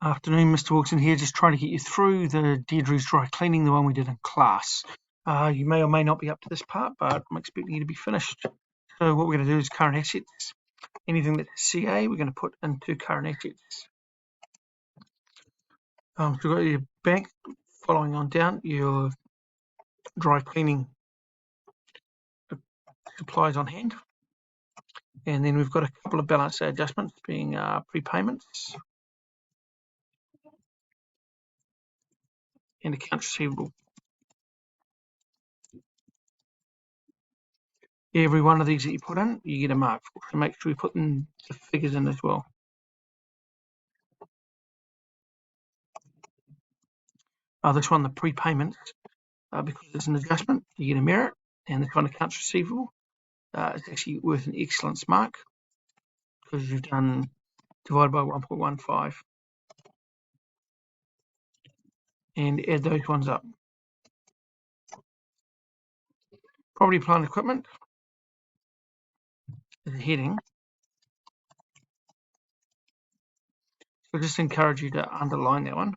Afternoon, Mr. Wilson here, just trying to get you through the Deirdre's dry cleaning, the one we did in class. You may or may not be up to this part, but I'm expecting you to be finished. So what we're going to do is current assets. Anything that's CA, we're going to put into current assets. So we've got your bank, following on down, your dry cleaning supplies on hand. And then we've got a couple of balance adjustments, being prepayments and accounts receivable. Every one of these that you put in, you get a mark for. So make sure you put the figures in as well. This one, the prepayments, because it's an adjustment, you get a merit, and this one, accounts receivable, it's actually worth an excellence mark because you've done divided by 1.15 and add those ones up. Property, plant, and equipment is a heading. So just encourage you to underline that one.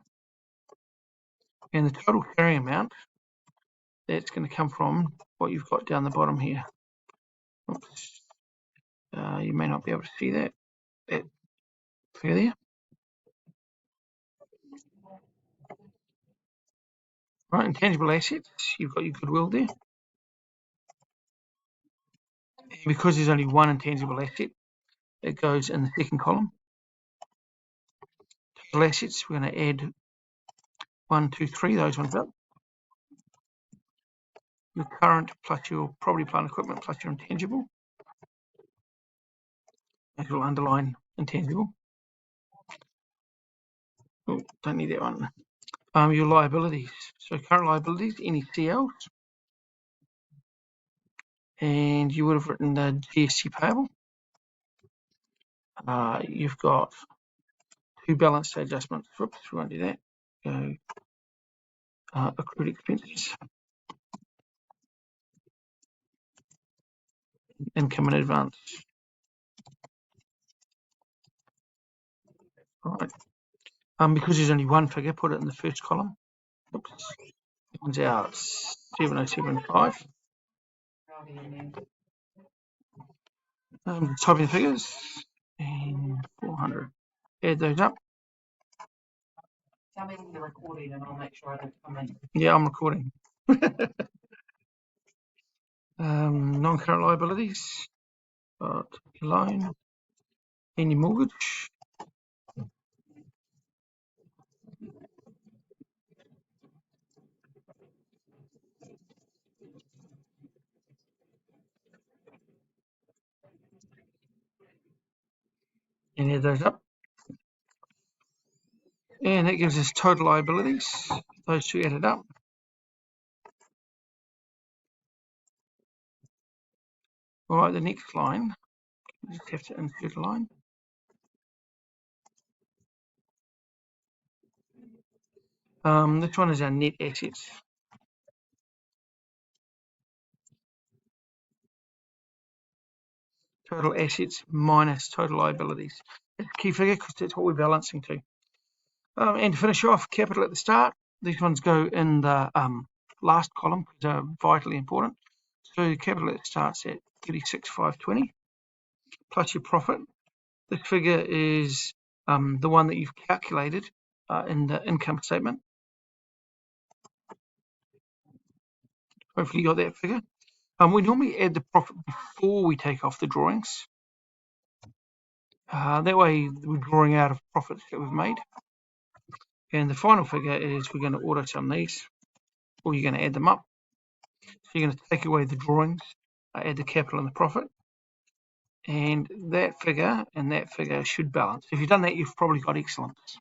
And the total carrying amount, that's going to come from what you've got down the bottom here. Oops. You may not be able to see that figure there. Right, intangible assets, you've got your goodwill there. And because there's only one intangible asset, it goes in the second column. Total assets, we're going to add 1, 2, 3, those ones up. Your current plus your property, plant, equipment plus your intangible. And we'll underline intangible. Oh, don't need that one. Your liabilities. So current liabilities, any CLs. And you would have written the GST payable. You've got 2 balance adjustments. Whoops, we won't do that. Go accrued expenses. Income in advance. All right. Because there's only one figure, put it in the first column. Oops. That one's our 7075. Type in the figures and 400. Add those up. Tell me when you're recording and I'll make sure I don't come in. Yeah, I'm recording. Non-current liabilities, got your loan, and your mortgage. And add those up. And that gives us total liabilities, those two added up. All right, the next line, you just have to insert a line. This one is our net assets. Total assets minus total liabilities. That's a key figure because that's what we're balancing to. And to finish off, capital at the start. These ones go in the last column because they're vitally important. So capital at the start's at 36,520 plus your profit. This figure is the one that you've calculated in the income statement. Hopefully you got that figure. We normally add the profit before we take off the drawings. That way we're drawing out of profits that we've made. And the final figure is we're going to auto sum these, or you're going to add them up. So you're going to take away the drawings, add the capital and the profit. And that figure should balance. If you've done that, you've probably got excellence.